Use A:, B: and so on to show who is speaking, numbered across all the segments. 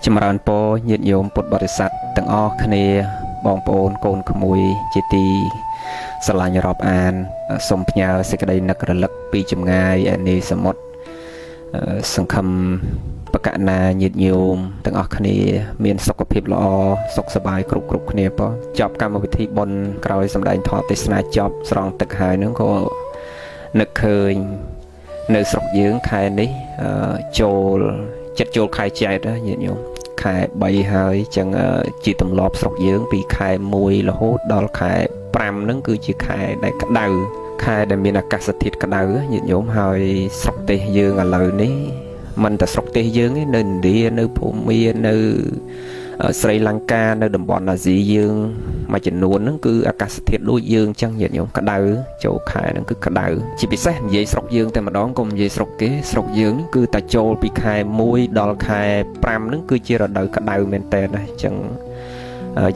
A: ចម្រើនពរញាតិញោមពុទ្ធបរិស័ទទាំងអស់គ្នាបងប្អូនកូនក្មួយជាទីស្រឡាញ់រាប់អានសូមផ្ញើសេចក្តីនឹករលឹកពីចម្ងាយឯនីសមុទ្រសង្ឃឹមបកណាញាតិញោមទាំងអស់គ្នាមានសុខភាពល្អសុខសប្បាយគ្រប់គ្នាប៉ុចប់កម្មវិធីបុណ្យក្រោយសម្ដែងធម៌ទេសនាចប់ស្រង់ទឹកហើយនឹងក៏នឹកឃើញនៅស្រុកយើងខែនេះចូលចិត្តចូលខែចែកញាតិញោមខែ3ហើយចឹងជាទម្លាប់ស្រុកយើងពីខែ1រហូតដល់ខែ5ហ្នឹងគឺជាខែដែលក្តៅខែដែលមានអាកាសធាតុក្តៅញាតិញោមហើយស្រុកទេសយើងឥឡូវនេះមិនតែស្រុកទេសយើងទេនៅឥណ្ឌានៅភូមានៅស្រីលង្កានៅតំបន់អាស៊ីយើងមួយចំនួនហ្នឹងគឺអាកាសធាតុដូចយើងចឹងញាតិញោមក្តៅចូលខែហ្នឹងគឺក្តៅជាពិសេសនិយាយស្រុកយើងតែម្ដងកុំនិយាយស្រុកគេស្រុកយើងគឺតែចូលពីខែ1ដល់ខែ5ហ្នឹងគឺជារដូវក្តៅមែនតើណាចឹង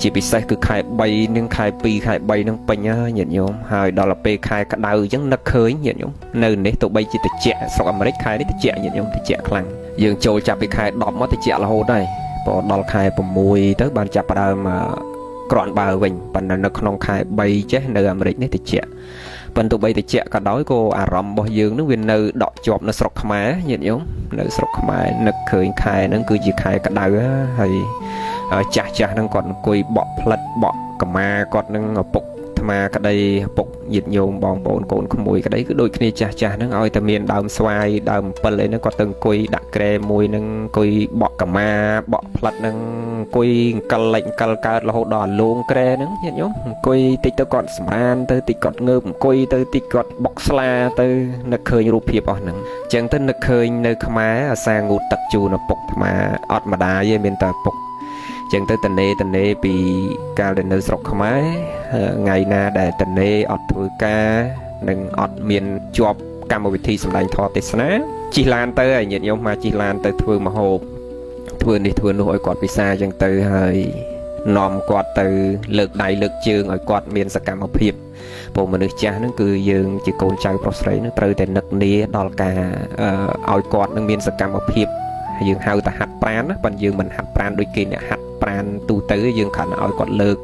A: ជាពិសេសគឺខែ3និងខែ2ខែ3ហ្នឹងពេញហើយញាតិញោមហើយដល់ពេលខែក្តៅអញ្ចឹងនឹកឃើញញាតិញោមនៅនេះទោះបីជាត្រជាក់ស្រុកអាមេរិកខែនេះត្រជាក់ញាតិញោមត្រជាក់ខ្លាំងយើងចូលចាប់ពីខែ10មកត្រជាក់រហូតហើយพอដល់ខែ6ទៅបានចាប់ផ្ដើមក្រាន់បើវិញប៉ុន្តែនៅក្នុងខែ3ចេះនៅអាមេរិកនេះតិចប៉ុន្តែបីតិចក៏ដោយក៏អារម្មណ៍របស់យើងនឹងវានៅដកជាប់នៅស្រុកខ្មែរញាតិញោមនៅស្រុកខ្មែរនឹកឃើញខែហ្នឹងគឺជាខែក្តៅហើយចាស់ហ្នឹងគាត់អង្គុយបក់ផ្លិតបក់កម៉ាគាត់នឹងឪពុកអាត្មាក្តីឪពុកញាតិញោមបងប្អូនកូនក្មួយក្តីគឺដូចគ្នាចាស់ហ្នឹងឲ្យតែមានដើមស្វាយដើមអំពិលអីហ្នឹងគាត់ទៅអង្គុយដាក់ក្រែមួយហ្នឹងអង្គុយបក់កម៉ាបក់ផ្លិតហ្នឹងអង្គុយអង្គលលិចអង្គលកើតរហូតដល់អាលងក្រែហ្នឹងញាតិញោមអង្គុយតិចទៅគាត់សម្រានទៅតិចគាត់ងើបអង្គុយទៅតិចគាត់បុកស្លាទៅនឹកឃើញរូបភាពអស់ហ្នឹងអញ្ចឹងទៅនឹកឃើញនៅខ្មែរអាសាងូតទឹកជូនឪពុកអាត្មាអត់ម្ដាយទេមានតែឪពុកចឹងទៅតនេពីកាលដែលនៅស្រុកខ្មែរថ្ងៃណាដែលតនេអត់ធ្វើការនិងអត់មានជាប់កម្មវិធីសម្ដែងធម៌ទេសនាជិះឡានទៅហើយញាតិញោមមកជិះឡានទៅធ្វើម្ហូបធ្វើនេះធ្វើនោះឲ្យគាត់ពិសាចឹងទៅហើយនាំគាត់ទៅលើកដៃលើកជើងឲ្យគាត់មានសកម្មភាពពលមនុស្សចាស់ហ្នឹងគឺយើងជាកូនចៅប្រុសស្រីហ្នឹងត្រូវតែនឹកនាដល់ការឲ្យគាត់នឹងមានសកម្មភាពយើងហៅថាហាត់ប្រាណណាប៉ុន្តែយើងមិនហាត់ប្រាណដូចគេអ្នកហាត់ប្រាណទូទៅយើងគ្រាន់តែឲ្យគាត់លើក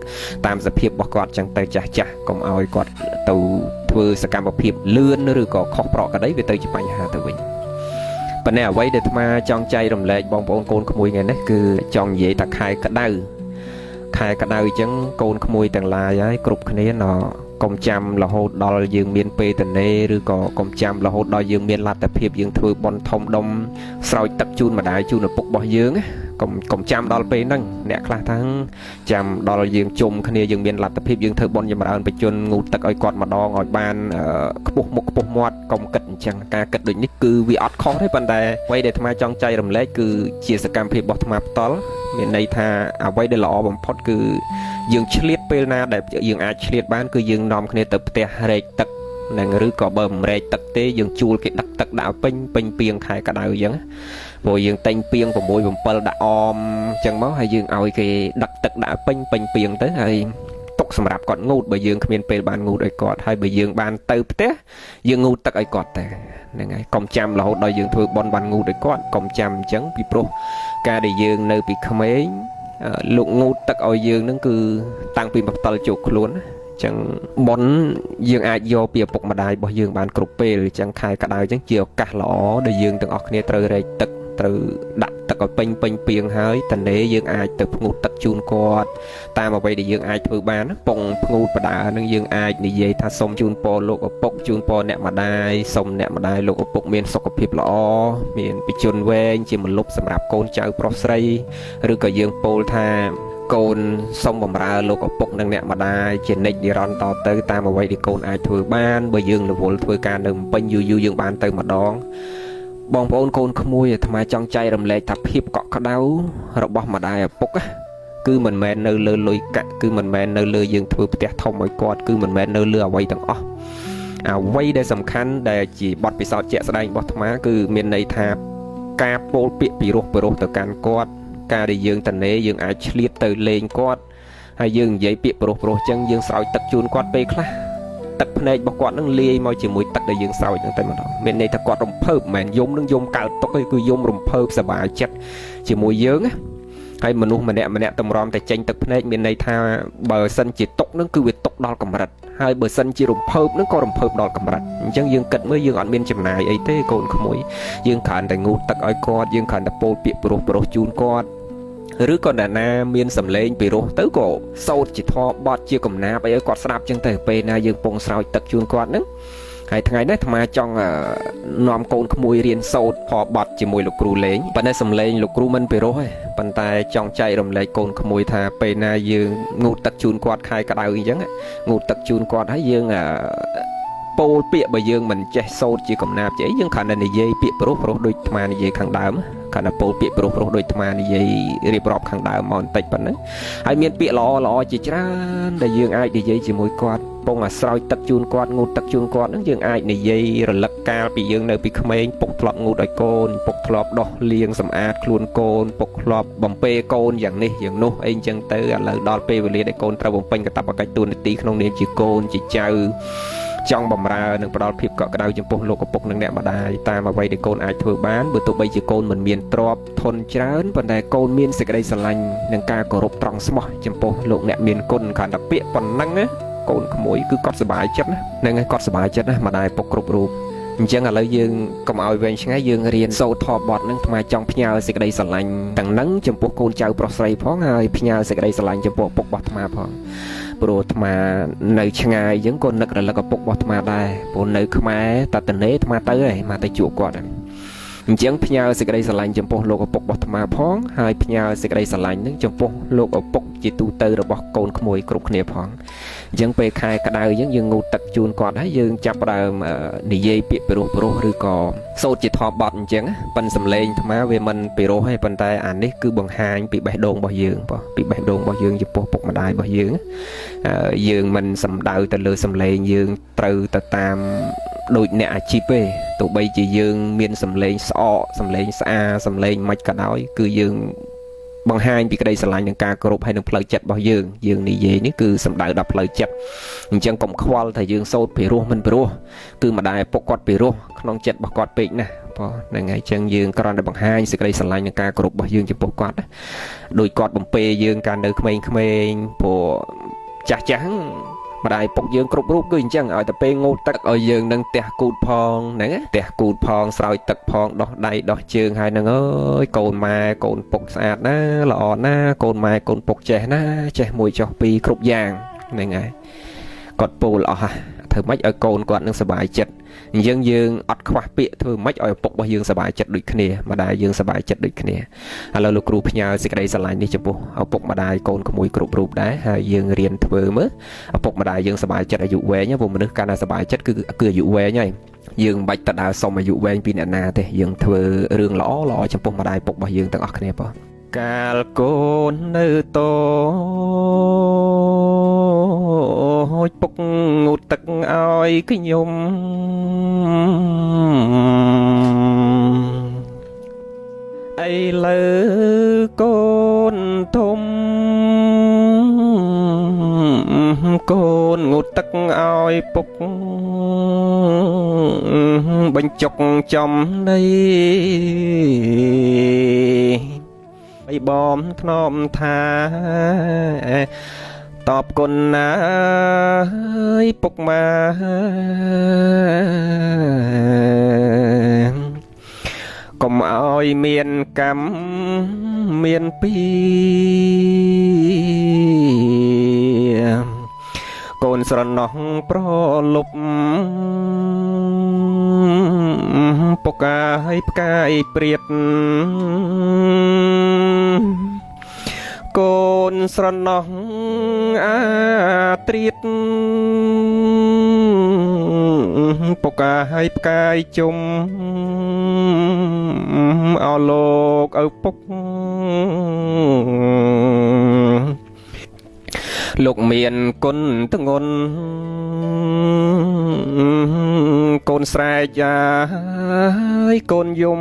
A: តាមសភាពរបស់គាត់ចឹងទៅចាស់កុំឲ្យគាត់ទៅធ្វើសកម្មភាពលឿនឬក៏ខុសប្រក្រតីវាទៅជាបញ្ហាទៅវិញប៉ុន្តែអ្វីដែលអាត្មាចង់ចែករំលែកបងប្អូនកូនក្មួយថ្ងៃនេះគឺចង់និយាយថាខែក្តៅអញ្ចឹងកូនក្មួយទាំងឡាយហើយគ្រប់គ្នាណកុំចាំរហូតដល់យើងមានពេលតនេឬក៏កុំចាំរហូតដល់យើងមានលទ្ធភាពយើងធ្វើបន់ធំដុំស្រោចទឹកជូនម្ដាយជូនឪពុករបស់យើងកុំចាំដល់ពេលហ្នឹងអ្នកខ្លះថាចាំដល់យើងជុំគ្នាយើងមានលទ្ធភាពយើងធ្វើបន់ចម្រើនបជនងូតទឹកឲ្យគាត់ម្ដងឲ្យបានខ្ពស់មុខខ្ពស់មាត់កុំគិតអញ្ចឹងការគិតដូចនេះគឺវាអត់ខុសទេប៉ុន្តែអ្វីដែលអាត្មាចង់ចែករំលែកគឺជាសកម្មភាពរបស់អាត្មាផ្ទាល់មានន័យថាអ្វីដែលល្អបំផុតគឺយើងឆ្លៀតពេលណាដែលយើងអាចឆ្លៀតបានគឺយើងនាំគ្នាទៅផ្ទះរែកទឹកនឹងឬក៏បើមិនរែកទឹកទេយើងជួលគេដឹកទឹកដាក់ពេញពីងខែក្តៅអញ្ចឹងព្រោះយើងតែងពីង6 7ដាក់អមអញ្ចឹងមកហើយយើងឲ្យគេដឹកទឹកដាក់ពេញពីងទៅហើយទុកសម្រាប់គាត់ងូតបើយើងគ្មានពេលបានងូតឲ្យគាត់ហើយបើយើងបានទៅផ្ទះយើងងូតទឹកឲ្យគាត់ទៅហ្នឹងហើយកុំចាំរហូតដល់យើងធ្វើបន់បានងូតឲ្យគាត់កុំចាំអញ្ចឹងពីព្រោះការដែលយើងនៅពីក្មេងលោកងូតទឹកឲ្យយើងហ្នឹងគឺតាំងពីបផ្តិលជោគខ្លួនចឹងប៉ុនយើងអាចយកពីឪពុកម្ដាយរបស់យើងបានគ្រប់ពេលចឹងខែក្តៅចឹងជាឱកាសល្អដែលយើងទាំងអស់គ្នាត្រូវរែកទឹកត្រូវដាក់ទឹកឲ្យពេញពីងហើយតនេយើងអាចទៅផ្ងូតទឹកជូនគាត់តាមអ្វីដែលយើងអាចធ្វើបានពងផ្ងូតបដានឹងយើងអាចនិយាយថាសូមជូនពរលោកឪពុកជូនពរអ្នកម្ដាយសូមអ្នកម្ដាយលោកឪពុកមានសុខភាពល្អមានពិជនវែងជាម្លប់សម្រាប់កូនចៅប្រុសស្រីឬក៏យើងពោលថាកូនសូមបំរើលោកឪពុកនិងអ្នកម្ដាយជានិច្ចនិរន្តរ៍តទៅតាមអ្វីដែលកូនអាចធ្វើបានបើយើងរវល់ធ្វើការនៅពេញយូរយើងបានទៅម្ដងបងប្អូនកូនក្មួយអាត្មាចង់ចែករំលែកថាភាពកក់ក្ដៅរបស់ម្ដាយឪពុកគឺមិនមែននៅលើលុយកាក់គឺមិនមែននៅលើយើងធ្វើផ្ទះធំឲ្យគាត់គឺមិនមែននៅលើអ្វីទាំងអស់អ្វីដែលសំខាន់ដែលជាបទពិសោធន៍ជាក់ស្ដែងរបស់អាត្មាគឺមានន័យថាការពោលពាក្យពីរោះទៅកាន់គាត់ការដែលយើងតនេយើងអាចឆ្លៀតទៅលេងគាត់ហើយយើងនិយាយពាក្យប្រុសអញ្ចឹងយើងស្រោចទឹកជូនគាត់ពេលខ្លះទឹកភ្នែករបស់គាត់នឹងលាយមកជាមួយទឹកដែលយើងស្រោចហ្នឹងតែម្ដងមានន័យថាគាត់រំភើបមិនមែនយំនឹងយំកើតទុកទេគឺយំរំភើបសប្បាយចិត្តជាមួយយើងណា ហើយមនុស្សម្នាក់តម្រាំតែចេញទឹកភ្នែកមានន័យថាបើសិនជាຕົកហ្នឹងគឺវាຕົកដល់កម្រិតហើយបើសិនជារំភើបហ្នឹងក៏រំភើបដល់កម្រិតអញ្ចឹងយើងគិតមើលយើងអត់មានចំណាយអីទេកូនក្មួយយើងគ្រាន់តែងូតទឹកឲ្យគាត់យើងគ្រាន់តែពោលពាក្យប្រុសជូនគាត់ឬក៏អ្នកណាមានសម្លេងពីរោះទៅក៏សោតជាធម៌បត់ជាកំណាប់អីឲ្យគាត់ស្ដាប់ចឹងទៅពេលណាយើងពងស្រោចទឹកជូនគាត់ហ្នឹងហើយថ្ងៃនេះអាត្មាចង់នាំកូនក្មួយរៀនសូត្រផបត់ជាមួយលោកគ្រូលេងប៉ុន្តែសំឡេងលោកគ្រូមិនពីរោះទេប៉ុន្តែចង់ចែករំលែកកូនក្មួយថាពេលណាយើងងូតទឹកជូនគាត់ខែក្តៅអញ្ចឹងងូតទឹកជូនគាត់ហើយយើងពោលពាក្យបើយើងមិនចេះសូត្រជាកំណាព្យចេះយើងគ្រាន់តែនិយាយពាក្យប្រុសដូចអាត្មានិយាយខាងដើមគ្រាន់តែពោលពាក្យប្រុសដូចអាត្មានិយាយរៀបរាប់ខាងដើមមកបន្តិចប៉ុណ្ណឹងហើយមានពាក្យល្អជាច្រើនដែលយើងអាចនិយាយជាមួយគាត់ពងអាស្រោចទឹកជូនគាត់ងូតទឹកជូនគាត់ហ្នឹងយើងអាចនិយាយរលឹកកាលពីយើងនៅពីក្មេងពុកធ្លាប់ងូតឲ្យកូនពុកធ្លាប់ដោះលាងសម្អាតខ្លួនកូនពុកធ្លាប់បំពេកូនយ៉ាងនេះយ៉ាងនោះអីអញ្ចឹងទៅឥឡូវដល់ពេលវេលាដែលកូនត្រូវបំពេញកាតព្វកិច្ចតួនាទីក្នុងនាមជាកូនជាចៅចង់បំរើនិងផ្ដល់ភាពកក់ក្ដៅចំពោះលោកឪពុកនិងអ្នកម្ដាយតាមអ្វីដែលកូនអាចធ្វើបានបើទោះបីជាកូនមិនមានទ្រព្យធនច្រើនប៉ុន្តែកូនមានសេចក្តីស្រឡាញ់និងការគោរពត្រង់ស្មោះចំពោះលោកអ្នកមានគុណគ្រាន់តែពាក្យប៉ុណ្ណឹងណាកូនក្មួយគឺគាត់សប្បាយចិត្តណាហ្នឹងហើយគាត់សប្បាយចិត្តណាម្ដាយពុកគ្រប់រូបអញ្ចឹងឥឡូវយើងកុំឲ្យវែងឆ្ងាយយើងរៀនសូត្រធម៌បទហ្នឹងថ្មចង់ផ្ញើសេចក្តីស្រឡាញ់ទាំងហ្នឹងចំពោះកូនចៅប្រុសស្រីផងហើយផ្ញើសេចក្តីស្រឡាញ់ចំពោះពុករបស់ថ្មផងព្រោះអាត្មានៅឆ្ងាយអញ្ចឹងក៏នឹករលឹកឪពុករបស់អាត្មាដែរព្រោះនៅខ្មែរតតនេអាត្មាទៅហើយមកទៅជួបគាត់អញ្ចឹងផ្ញើសេចក្តីស្រឡាញ់ចំពោះលោកឪពុករបស់អាត្មាផងហើយផ្ញើសេចក្តីស្រឡាញ់នឹងចំពោះលោកឪពុកជាទូទៅរបស់កូនក្មួយគ្រប់គ្នាផងអញ្ចឹងពេលខែក្តៅអញ្ចឹងយើងងូតទឹកជូនគាត់ហើយយើងចាប់ផ្ដើមនិយាយពាក្យប្រុសឬក៏សូត្រជាធម៌បទអញ្ចឹងប៉ិនសំឡេងអាត្មាវាមិនពីរោះទេប៉ុន្តែអានេះគឺបង្ហាញពីបេះដូងរបស់យើងបងពីបេះដូងរបស់យើងចំពោះពុកម្ដាយរបស់យើងយើងមិនសំដៅទៅលើសំឡេងយើងត្រូវទៅតាមដូចអ្នកអាជីពទេទោះបីជាយើងមានសំឡេងស្អកសំឡេងស្អាសំឡេងមិនក៏ដោយគឺយើងបង្ហាញពីក្តីស្រឡាញ់និងការគោរពហើយនឹងផ្លូវចិត្តរបស់យើងនិយាយនេះគឺសំដៅដល់ផ្លូវចិត្តអញ្ចឹងកុំខ្វល់ថាយើងសូត្រពីរោះមិនពីរោះគឺម្ដាយឪពុកគាត់ពីរោះក្នុងចិត្តរបស់គាត់ពេកណាបងហ្នឹងហើយអញ្ចឹងយើងគ្រាន់តែបង្ហាញសេចក្តីស្រឡាញ់និងការគោរពរបស់យើងចំពោះគាត់ដោយគាត់បំពេយើងកាលនៅក្មេងៗព្រោះចាស់ម្ដាយពុកយើងគ្រប់រូបគឺអញ្ចឹងឲ្យតែពេលងូតទឹកឲ្យយើងនឹងទះគូតផងហ្នឹងទះគូតផងស្រោចទឹកផងដោះដៃដោះជើងហើយហ្នឹងអើយកូនម៉ែកូនពុកស្អាតណាល្អណាកូនម៉ែកូនពុកចេះណាចេះមួយចុះពីរគ្រប់យ៉ាងហ្នឹងហើយគាត់ពោលអស់ធ្វើម៉េចឲ្យកូនគាត់នឹងសប្បាយចិត្តអញ្ចឹងយើងអត់ខ្វះពាក្យធ្វើម៉េចឲ្យឪពុករបស់យើងសប្បាយចិត្តដូចគ្នាម្ដាយយើងសប្បាយចិត្តដូចគ្នាឥឡូវលោកគ្រូផ្ញើសេចក្តីស្រឡាញ់នេះចំពោះឪពុកម្ដាយកូនក្មួយគ្រប់រូបដែរហើយយើងរៀនធ្វើមើលឪពុកម្ដាយយើងសប្បាយចិត្តអាយុវែងព្រោះមនុស្សកាន់តែសប្បាយចិត្តគឺអាយុវែងហើយយើងមិនបាច់ទៅដើរសុំអាយុវែងពីអ្នកណាទេយើងធ្វើរឿងល្អចំពោះម្ដាយពុករបស់យើងទាំងអស់គ្នាបងកាលកូននៅតូចពុកងូតទឹកឲ្យខ្ញុំឥឡូវកូនធំកូនងូតទឹកឲ្យពុកបញ្ចុកចំនៃឲ្យបំធ្នមថាតបគុណណាយពុកម៉ែកុំឲ្យមានកម្មមានពីកូនស្រណោះប្រលប់ពុកឲ្យផ្កាយព្រាតកូនស្រណោះអាត្រៀតពុកឲ្យផ្កាយជុំអោលោកឪពុកលោកមានគុណធ្ងន់កូនស្រែកយ៉ាយកូនយំ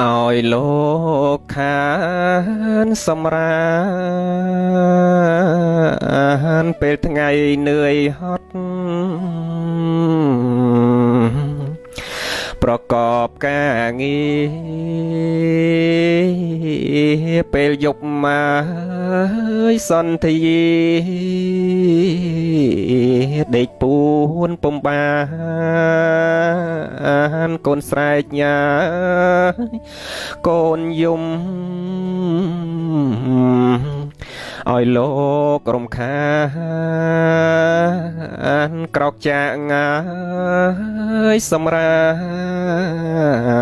A: ឲ្យលោកខានសម្រានពេលថ្ងៃនឿយហត់ ប្រកបការងារពេលយប់មកសន្ធាដេកពួនពំបានកូនស្រែកញ៉ាកូនយំឲ្យលោករំខានក្រោកចាកងាយសម្រា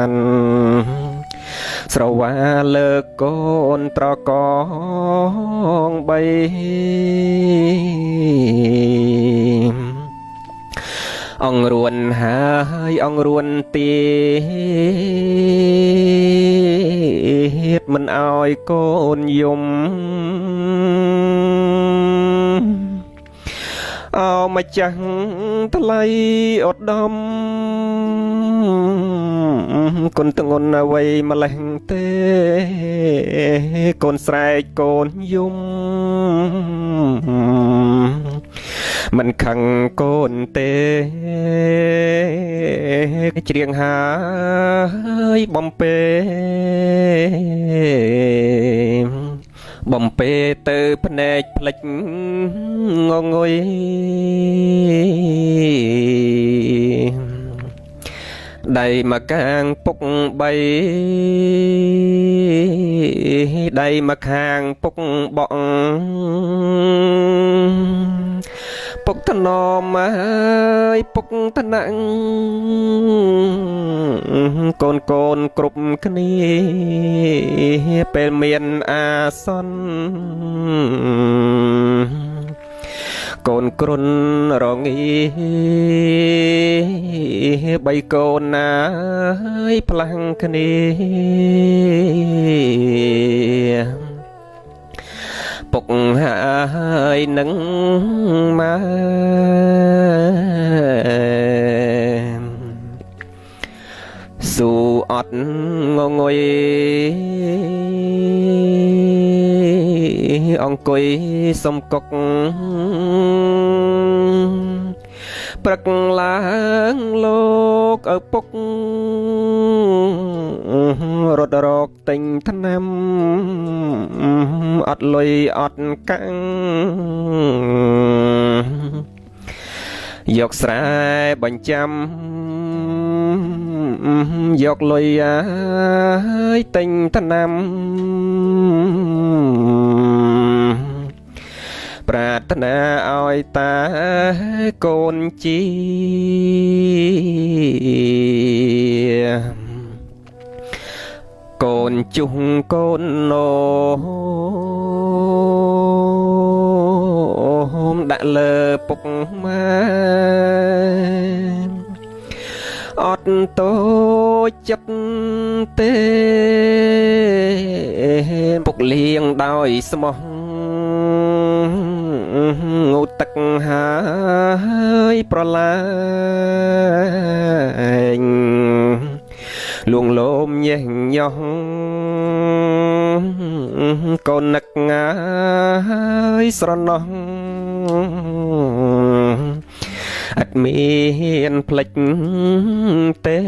A: នស្រវាលើកកូនត្រកងបីអង្រួនហើយអង្រួនទៀតមិនអោយកូនយំអោម្ចាស់ថ្លៃឧត្តមគុណធ្ងន់អ្វីម្លេះទេកូនស្រែកកូនយំមិនខឹងកូនទេច្រៀងហើយបំពេទៅភ្នែកផ្លិចងងុយដៃមកកាងពុកបីដៃមកខាងពុកបក់ពុកថ្នមហើយពុកថ្នាក់កូនគ្រប់គ្នាពេលមានអាសន្នកូនគ្រុនរងាបីកូនណាយផ្លាំងគ្នាពុកហើយនឹងមកស៊ូអត់ងងុយអង្គុយសំកុកព្រឹកឡើងលោកឪពុករត់រកទិញថ្នាំអត់លុយអត់កាំងយកស្រែបញ្ចាំយកលុយឲ្យទិញថ្នាំប្រាថ្នាឲ្យតាកូនជាកូនជុះកូនណូមដាក់លើពុកម៉ែអត់តូចចិត្តទេពុកលៀងដោយស្មោះងូតទឹកហើយប្រឡាញលួងលោមញេះញោះកូននឹកងាយស្រណោះអត់មានផ្លេចទេ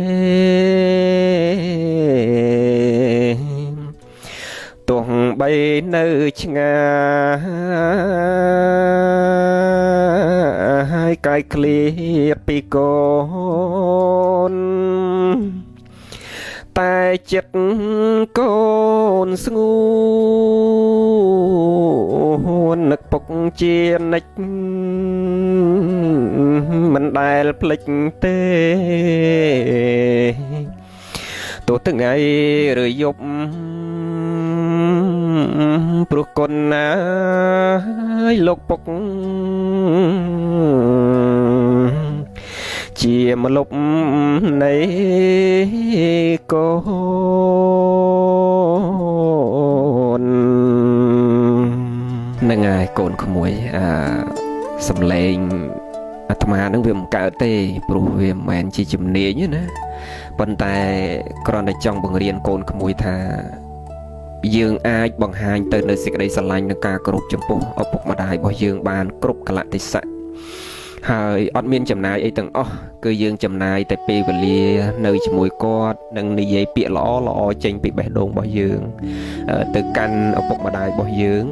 A: ទោះបីនៅឆ្ងាយហើយកាយឃ្លាតពីកូនតែចិត្តកូនស្ងួននឹកពុកជានិច្ចមិនដែលភ្លេចទេទោះថ្ងៃឬយប់ព្រោះគុណណាយលោកពុកជាម្លប់នៃកូននឹងហើយកូនក្មួយសំឡេងអាត្មានឹងវាមិនកើតទេព្រោះវាមិនមែនជាជំនាញទេណាប៉ុន្តែគ្រាន់តែចង់បង្រៀនកូនក្មួយថាយើងអាចបង្ហាញទៅនៅសេចក្តីស្រឡាញ់និងការគោរពចំពោះឪពុកម្ដាយរបស់យើងបានគ្រប់កលៈទេសៈ ហើយអត់មានចំណាយអីទាំងអស់គឺយើងចំណាយតែពេលវេលានៅជាមួយគាត់និងនិយាយពាក្យល្អចេញពីបេះដូងរបស់យើងទៅកាន់ឪពុកម្ដាយរបស់យើង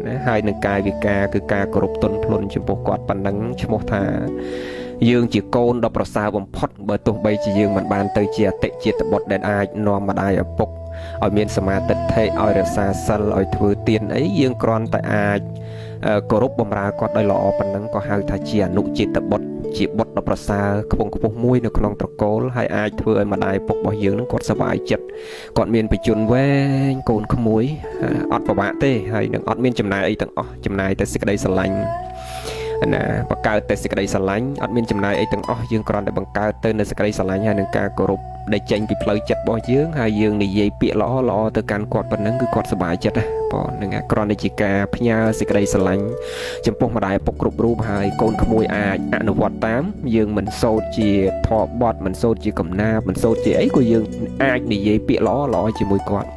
A: ណាហើយនឹងកាយវិការគឺការគោរពទន់ភ្លន់ចំពោះគាត់ប៉ុណ្ណឹងឈ្មោះថាយើងជាកូនដ៏ប្រសើរបំផុតបើទោះបីជាយើងមិនបានទៅជាអតិជាតបុត្រដែលអាចនាំម្ដាយឪពុកឲ្យមានសមាធិឲ្យរក្សាសិលឲ្យធ្វើទានអីយើងគ្រាន់តែអាចគោរពបម្រើគាត់ដោយល្អប៉ុណ្ណឹងក៏ហៅថាជាអនុចេតបុត្រជាបុត្រដ៏ប្រសើរខ្ពង់ខ្ពស់មួយនៅក្នុងត្រកូលហើយអាចធ្វើឲ្យម្ដាយពុករបស់យើងនឹងគាត់សប្បាយចិត្តគាត់មានបជនវែងកូនក្មួយអត់ពិបាកទេហើយនឹងអត់មានចំណាយអីទាំងអស់ចំណាយតែសេចក្តីស្រឡាញ់ណាបង្កើតតែសេចក្តីស្រឡាញ់អត់មានចំណាយអីទាំងអស់យើងគ្រាន់តែបង្កើតទៅនៅសេចក្តីស្រឡាញ់ហើយនឹងការគោរពដែលចេញពីផ្លូវចិត្តរបស់យើងហើយយើងនិយាយពាក្យល្អទៅកាន់គាត់ប៉ុណ្ណឹងគឺគាត់សប្បាយចិត្តណាបងនឹងគ្រាន់តែជាការផ្ញើសេចក្តីស្រឡាញ់ចំពោះម្ដាយឪពុកគ្រប់រូបហើយកូនក្មួយអាចអនុវត្តតាមយើងមិនសូត្រជាធម៌បទមិនសូត្រជាកំណាព្យមិនសូត្រជាអីក៏យើងអាចនិយាយពាក្យល្អជាមួយគាត់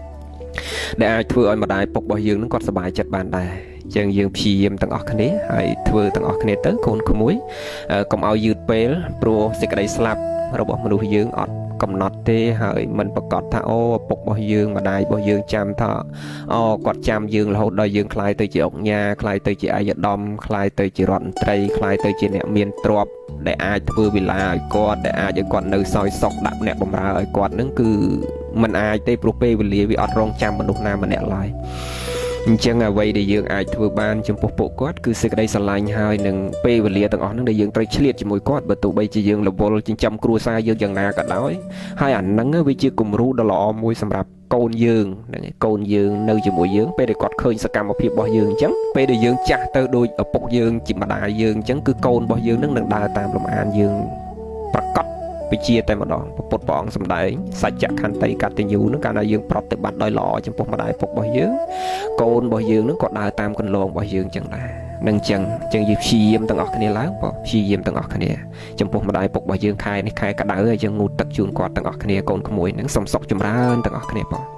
A: ដែលអាចធ្វើឲ្យម្ដាយឪពុករបស់យើងនឹងគាត់សប្បាយចិត្តបានដែរចឹងយើងព្យាយាមទាំងអស់គ្នាហើយធ្វើទាំងអស់គ្នាទៅកូនក្មួយកុំឲ្យយឺតពេលព្រោះសេចក្តីស្លាប់របស់មនុស្សយើងអត់កំណត់ទេហើយមិនប្រកាសថាអូឪពុករបស់យើងម្ដាយរបស់យើងចាំថាអូគាត់ចាំយើងរហូតដល់យើងខ្លាយទៅជាអង្គញាខ្លាយទៅជាអាយដាមខ្លាយទៅជារដ្ឋមន្ត្រីខ្លាយទៅជាអ្នកមានទ្រព្យដែលអាចធ្វើវិឡាឲ្យគាត់ដែលអាចឲ្យគាត់នៅសោយសុខដាក់អ្នកបម្រើឲ្យគាត់នឹងគឺมันអាចទេព្រោះពេលវេលាវាអត់រងចាំមនុស្សណាម្នាក់ឡើយអញ្ចឹងអ្វីដែលយើងអាចធ្វើបានចំពោះពួកគាត់គឺសេចក្តីស្រឡាញ់ហើយនឹងពេលវេលាទាំងអស់ហ្នឹងដែលយើងត្រូវឆ្លៀតជាមួយគាត់បើទោះបីជាយើងរវល់ចិញ្ចឹមគ្រួសារយើងយ៉ាងណាក៏ដោយហើយអាហ្នឹងវាជាគំរូដ៏ល្អមួយសម្រាប់កូនយើងហ្នឹងឯងកូនយើងនៅជាមួយយើងពេលដែលគាត់ឃើញសកម្មភាពរបស់យើងអញ្ចឹងពេលដែលយើងចាស់ទៅដូចឪពុកយើងជាម្ដាយយើងអញ្ចឹងគឺកូនរបស់យើងនឹងដើរតាមលំអានយើងប្រកបវិជាតែម្ដងពុទ្ធព្រះអង្គសម្ដែងសច្ចខន្តីកតញ្ញូនឹងកាលណាយើងប្រតិបត្តិដោយល្អចំពោះម្ដាយពុករបស់យើងកូនរបស់យើងនឹងក៏ដើរតាមគន្លងរបស់យើងចឹងដែរនឹងចឹងយើងព្យាយាមទាំងអស់គ្នាឡើងបងព្យាយាមទាំងអស់គ្នាចំពោះម្ដាយពុករបស់យើងខែនេះខែក្តៅហើយយើងងូតទឹកជូនគាត់ទាំងអស់គ្នាកូនក្មួយនឹងសុំសុខចម្រើនទាំងអស់គ្នាបង